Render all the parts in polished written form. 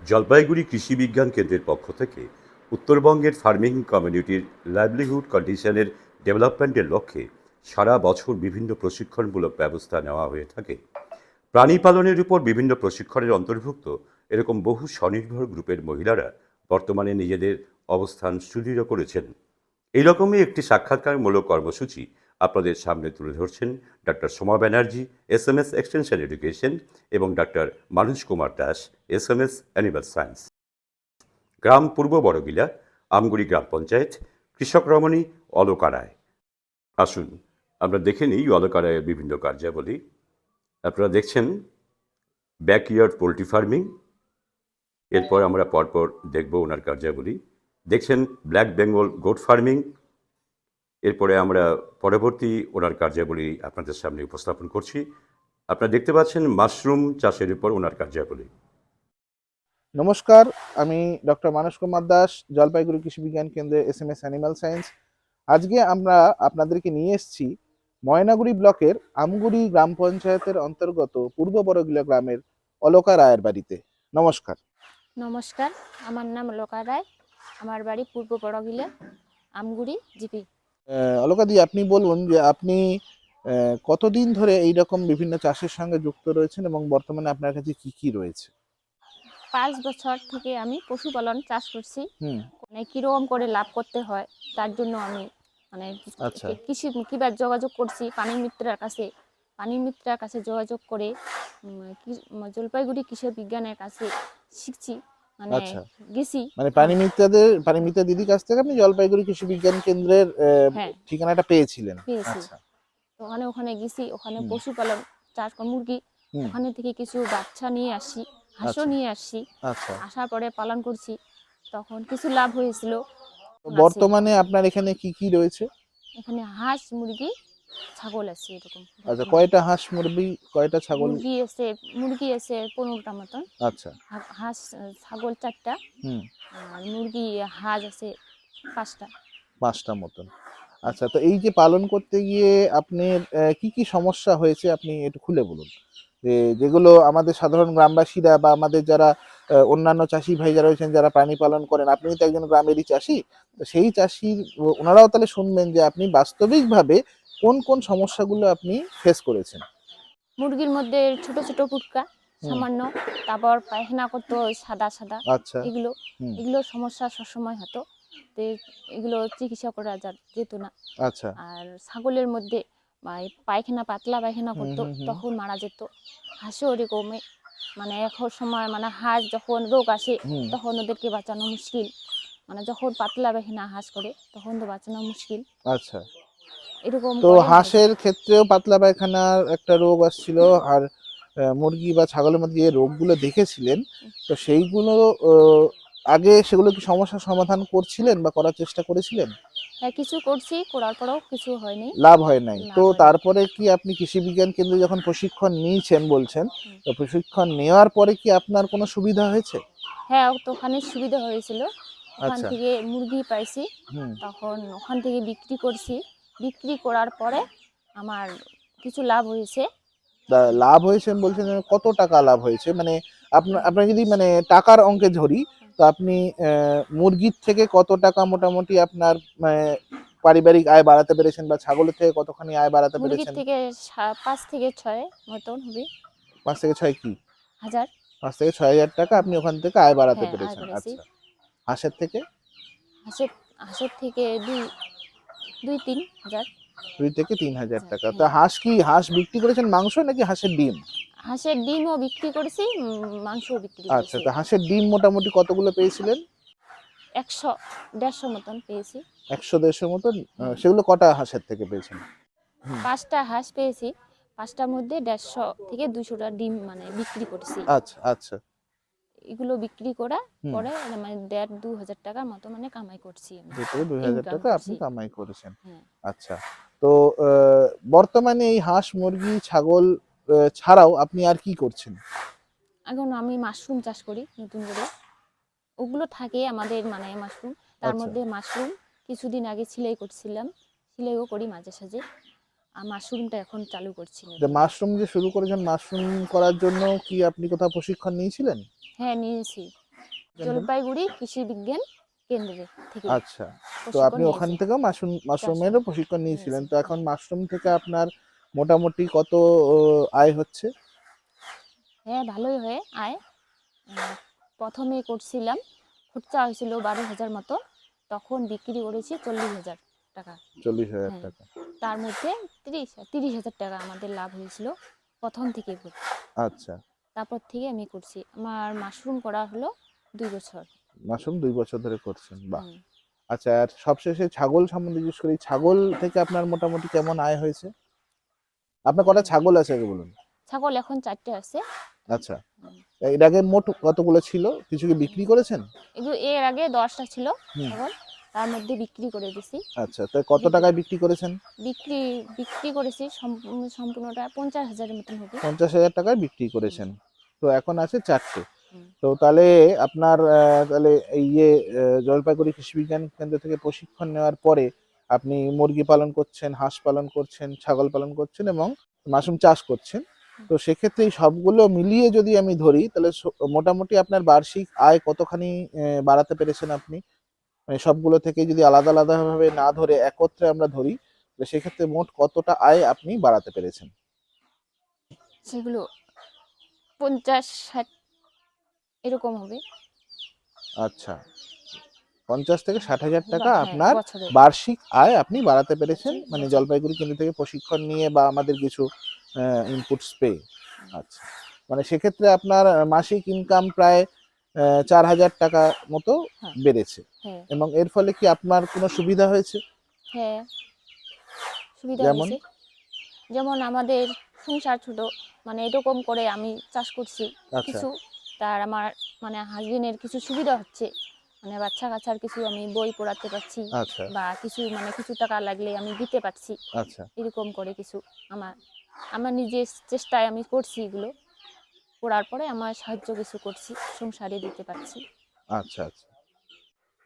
জলপাইগুড়ি কৃষি বিজ্ঞান কেন্দ্রের পক্ষ থেকে উত্তরবঙ্গের ফার্মিং কমিউনিটির লাইভলিহুড কন্ডিশনের ডেভেলপমেন্টের লক্ষ্যে সারা বছর বিভিন্ন প্রশিক্ষণমূলক ব্যবস্থা নেওয়া হয়ে থাকে। প্রাণী পালনের উপর বিভিন্ন প্রশিক্ষণের অন্তর্ভুক্ত এরকম বহু স্বনির্ভর গ্রুপের মহিলারা বর্তমানে নিজেদের অবস্থান সুদৃঢ় করেছেন। এইরকমই একটি সাক্ষাৎকারমূলক কর্মসূচি আপনাদের সামনে তুলে ধরছেন doctor Soma Banerjee, SMS extension education, এবং doctor Manush Kumar Das, SMS animal science. গ্রাম পূর্ব বড়গিলা, আমগুড়ি গ্রাম পঞ্চায়েত, কৃষক রমণী অলকা রায়। আসুন আমরা দেখে নিই অলকা রায়ের বিভিন্ন কার্যাবলী। আপনারা দেখছেন ব্যাকইয়ার্ড পোলট্রি ফার্মিং, এরপর আমরা পরপর দেখব ওনার কার্যাবলী। দেখছেন ব্ল্যাক বেঙ্গল গোট ফার্মিং, এরপরে আমরা পরবর্তী ওনার কার্যাবলী আপনাদের সামনে উপস্থাপন করছি। আপনারা দেখতে পাচ্ছেন মাশরুম চাষের উপর ওনার কার্যাবলী। নমস্কার, আমি ডক্টর মানস কুমার দাস, জলপাইগুড়ি কৃষি বিজ্ঞান কেন্দ্রে এসএমএস অ্যানিমাল সায়েন্স। আজকে আমরা আপনাদেরকে নিয়ে এসেছি ময়নাগুড়ি ব্লকের আমগুড়ি গ্রাম পঞ্চায়েতের অন্তর্গত পূর্ব বড়গিলা গ্রামের অলকা রায়ের বাড়িতে। নমস্কার। নমস্কার, আমার নাম অলকা রায়, আমার বাড়ি পূর্ব বড়গিলা, আমগুড়ি জিপি। অলকা দি, আপনি বলুন যে আপনি কতদিন ধরে এই রকম বিভিন্ন চাষের সঙ্গে যুক্ত রয়েছেন এবং বর্তমানে আপনার কাছে কি কি রয়েছে? 5 বছর থেকে আমি পশুপালন চাষ করছি। হুম। মানে কিরকম করে লাভ করতে হয় তার জন্য আমি মানে আচ্ছা। কৃষি কিবার যোগাযোগ করছি পানির মিত্রার কাছে যোগাযোগ করে জলপাইগুড়ি কৃষি বিজ্ঞানের কাছে শিখছি, মানে আচ্ছা, গেছি। মানে পানি মিত্রা দিদির কাছ থেকে আপনি জলপাইগুড়ি কৃষি বিজ্ঞান কেন্দ্রের হ্যাঁ, ঠিকানাটা পেয়েছিলেন। পেয়েছি। আচ্ছা। তো ওখানে গেছি, ওখানে হুম। পশুপালন চাষ মুরগি, হুম। ওখানে থেকে কিছু বাচ্চা নিয়ে আসি, হাঁসও আচ্ছা। নিয়ে আসছি। আচ্ছা। আসার পরে পালন করছি, তখন কিছু লাভ হয়েছিল। বর্তমানে আপনার এখানে কি কি রয়েছে? এখানে হাঁস, মুরগি, ছাগল আছে এরকম। আচ্ছা, কয়টা হাঁস, মুরগি, কয়টা ছাগল? মুরগি আছে 15টা মতন। আচ্ছা। হাঁস, ছাগল 4টা। হুম। আর মুরগি, হাঁস আছে 5টা। 5টা মতন। আচ্ছা, তো এই যে পালন করতে গিয়ে আপনার কি কি সমস্যা হয়েছে আপনি একটু খুলে বলুন, যেগুলো আমাদের সাধারণ গ্রামবাসীরা বা আমাদের যারা অন্যান্য চাষি ভাইরা রয়েছেন যারা প্রাণী পালন করেন, আপনি তো একজন গ্রামেরই চাষি, তো সেই চাষির ওনারাও তাহলে শুনবেন যে আপনি বাস্তবিকভাবে কোন কোন সমস্যাগুলো আপনি ফেস করেছেন। মুরগির মধ্যে ছোট ছোট পুটকা সামান্য, তারপর পায়খানা করতো সাদা সাদা। আচ্ছা। এগুলো হুম। এগুলো সমস্যা সবসময় হতো, তো এগুলো চিকিৎসা করা যেত না। আচ্ছা। আর ছাগলের মধ্যে পায়খানা, পাতলা পায়খানা হুম করতো, হুম হুম। তখন মারা যেত। হাঁসও ওরকমই, মানে এখন সময় মানে হাঁস যখন রোগ আসে হুম। তখন ওদেরকে বাঁচানো মুশকিল। মানে যখন পাতলা পায়খানা হাঁস করে তখন তো বাঁচানো মুশকিল। আচ্ছা, এরকম তো করে হাঁসের ক্ষেত্রেও পাতলা পায়খানার একটা রোগ আসছিল, আর মুরগি বা ছাগলের মধ্যে যে রোগগুলো দেখেছিলেন, তো সেইগুলো আগে সেগুলো কি সমস্যার সমাধান করছিলেন বা করার চেষ্টা করেছিলেন? হ্যাঁ, কিছু করছি, করার পরেও কিছু হয়নি। লাভ হয় নাই, তো লাভ হয়নি। তারপরে কি আপনি কৃষি বিজ্ঞান কেন্দ্রে যখন প্রশিক্ষণ নিয়েছেন বলছেন, হুম। তো প্রশিক্ষণ নেওয়ার পরে কি আপনার কোনো সুবিধা হয়েছে? হ্যাঁ, তো ওখানে সুবিধা হয়েছিল। ওখান আচ্ছা। থেকে মুরগি পাইছি, হুম। তখন ওখান থেকে বিক্রি করছি। বিক্রি করার পরে আমার কিছু লাভ হয়েছে। লাভ হয়েছে বলছেন, কত টাকা লাভ হয়েছে? মানে আপনার যদি মানে টাকার অঙ্কে ধরি, তো আপনি মুরগির থেকে কত টাকা মোটামুটি আপনার পারিবারিক আয় বাড়াতে পেরেছেন, বা ছাগলের থেকে কতখানি আয় বাড়াতে মুরগির পেরেছেন? থেকে 5 থেকে 6 মতন হবে। 5 থেকে 6 কি? হাজার। 5 থেকে 6,000 টাকা আপনি ওখান থেকে আয় বাড়াতে হ্যাঁ, আয় পেরেছেন। করেছি। আচ্ছা। হাঁসের থেকে? হাঁসের হাঁসের থেকে 2-3 হাজার। 2 থেকে 3,000 টাকা। তা হ্যাঁ। হাঁস বিক্রি করেছেন মাংস নাকি হাঁসের ডিম? হাঁসের ডিমও বিক্রি করেছি, মাংসও বিক্রি আচ্ছা, করেছি। তা হাঁসের ডিম মোটামুটি কতগুলো পেয়েছিলেন? 100-150 মতন পেয়েছি। 100-150 মতন। হুম। সেগুলো কটা হাঁসের থেকে পেয়েছেন? 5টা হাঁস পেয়েছি, 5টার মধ্যে 150 থেকে 200টা ডিম মানে বিক্রি করেছি। আচ্ছা, আচ্ছা। এগুলো বিক্রি করা হুম। পরে মানে 1,500-2,000 টাকার মতো মানে কামাই করছি আমি, 2 থেকে 2,000 ইনকাম টাকা আপনি করছি। কামাই করেছেন। হ্যাঁ। আচ্ছা। তো বর্তমানে এই হাঁস, মুরগি, ছাগল ছাড়াও আপনি আর কি করছেন? এখন আমি মাশরুম চাষ করি নতুন করে। ওগুলো থাকে আমাদের মানে মাশরুম, তার আচ্ছা। মধ্যে মাশরুম কিছুদিন আগে সেলাই করছিলাম, সেলাইও করি মাঝে সাঝে। আর মাশরুমটা এখন চালু করছি যে নতুন। মাশরুম যে শুরু করেছেন, মাশরুম করার জন্য কি আপনি কোথাও প্রশিক্ষণ নিয়েছিলেন? হ্যাঁ, নিয়েছি। জলপাইগুড়ি কৃষি বিজ্ঞান কেন্দ্রে থেকে আচ্ছা, তো প্রশিক্ষণ আপনি ওখান নিয়েছি। থেকেও মাশরুমেরও প্রশিক্ষণ নিয়েছিলেন। নিয়েছি, তো এখন হ্যাঁ। মাশরুম থেকে আপনার মোটামুটি কত আয় হচ্ছে? হ্যাঁ, ভালোই হয় আয়। প্রথমে করছিলাম, খরচা হয়েছিল 12,000 মতো, তখন বিক্রি করেছি 40,000 টাকা। 40,000 হ্যাঁ, টাকা। তার মধ্যে 30,000 টাকা আমাদের লাভ হয়েছিল প্রথম থেকে। আচ্ছা, তারপর থেকে আমি করছি। আমার মাশরুম করা হলো 2 বছর। মাশরুম 2 বছর ধরে করছেন, বাহ। হুম। আচ্ছা, আর সবশেষে ছাগল সম্বন্ধে জিজ্ঞেস করি, ছাগল থেকে আপনার মোটামুটি কেমন আয় হয়েছে? আপনার কটা ছাগল আছে আগে বলুন? ছাগল এখন 4টে আছে। আচ্ছা, এর আগে মোট কতগুলো ছিল? কিছু কি বিক্রি করেছেন? এগুলো এর আগে 10টা ছিল হুম। ছাগল, তার মধ্যে বিক্রি করে দিছি। আচ্ছা, তো কত টাকায় বিক্রি করেছেন? বিক্রি বিক্রি করেছি সম্পূর্ণটা 50,000-এর মতন হবে। 50,000 টাকায় বিক্রি হুম, করেছেন। তো এখন আছে 4টে। হুম। তো তাহলে আপনার তাহলে এই যে জলপাইগুড়ি কৃষি বিজ্ঞান কেন্দ্র থেকে প্রশিক্ষণ নেওয়ার পরে আপনি মুরগি পালন করছেন, হাঁস পালন করছেন, ছাগল পালন করছেন এবং মাশরুম চাষ করছেন। তো সেক্ষেত্রে এই সবগুলো মিলিয়ে যদি আমি ধরি তাহলে মোটামুটি আপনার বার্ষিক আয় কতখানি বাড়াতে পেরেছেন আপনি? মানে সবগুলো থেকে যদি আলাদা আলাদাভাবে না ধরে একত্রে আমরা ধরি, তাহলে সেক্ষেত্রে মোট কতটা আয় আপনি বাড়াতে পেরেছেন? সেগুলো 50-60 এরকম হবে। আচ্ছা, 50 থেকে 60,000 টাকা হ্যাঁ, আপনার বছরে। বার্ষিক আয় আপনি বাড়াতে পেরেছেন, মানে বছরে। জলপাইগুড়ি কেন্দ্র থেকে প্রশিক্ষণ নিয়ে বা আমাদের কিছু ইনপুটস পেয়ে। আচ্ছা, মানে সেক্ষেত্রে আপনার মাসিক ইনকাম প্রায় 4,000 টাকা মতো হ্যাঁ, বেড়েছে। হ্যাঁ, এবং এর ফলে কি আপনার কোনো সুবিধা হয়েছে? হ্যাঁ, সুবিধা যেমন? হয়েছে। যেমন আমাদের সংসার ছোট, মানে এরকম করে আমি চাষ করছি আচ্ছা, কিছু, তার আমার মানে হাজবেন্ডের কিছু সুবিধা হচ্ছে, মানে বাচ্চা কাচ্চার কিছু আমি বই পড়াতে পারছি, আচ্ছা, বা কিছু মানে কিছু টাকা লাগলে আমি দিতে পারছি। আচ্ছা, এরকম করে কিছু আমার আমার নিজের চেষ্টায় আমি করছি এগুলো, করার পরে আমার সাহায্য কিছু করছি, সংসারে দিতে পারছি। আচ্ছা, আচ্ছা।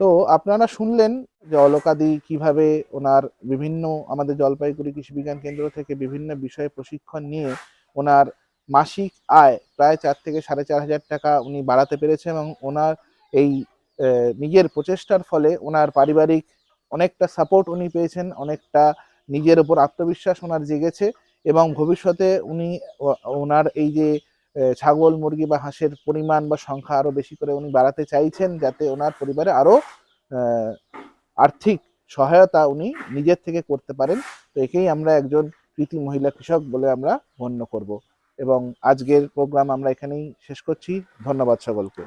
তো আপনারা শুনলেন যে অলকাদি কিভাবে ওনার বিভিন্ন আমাদের জলপাইগুড়ি কৃষি বিজ্ঞান কেন্দ্র থেকে বিভিন্ন বিষয়ে প্রশিক্ষণ নিয়ে ওনার মাসিক আয় প্রায় 4 থেকে 4,500 টাকা উনি বাড়াতে পেরেছেন এবং ওনার এই নিজের প্রচেষ্টার ফলে ওনার পারিবারিক অনেকটা সাপোর্ট উনি পেয়েছেন, অনেকটা নিজের ওপর আত্মবিশ্বাস ওনার জেগেছে এবং ভবিষ্যতে উনি ওনার এই যে ছাগল, মুরগি বা হাঁসের পরিমাণ বা সংখ্যা আরো বেশি করে উনি বাড়াতে চাইছেন, যাতে ওনার পরিবারে আরো আহ, আর্থিক সহায়তা উনি নিজের থেকে করতে পারেন। তো একেই আমরা একজন কৃতি মহিলা কৃষক বলে আমরা গণ্য করব। এবং আজকের প্রোগ্রাম আমরা এখানেই শেষ করছি। ধন্যবাদ সকলকে।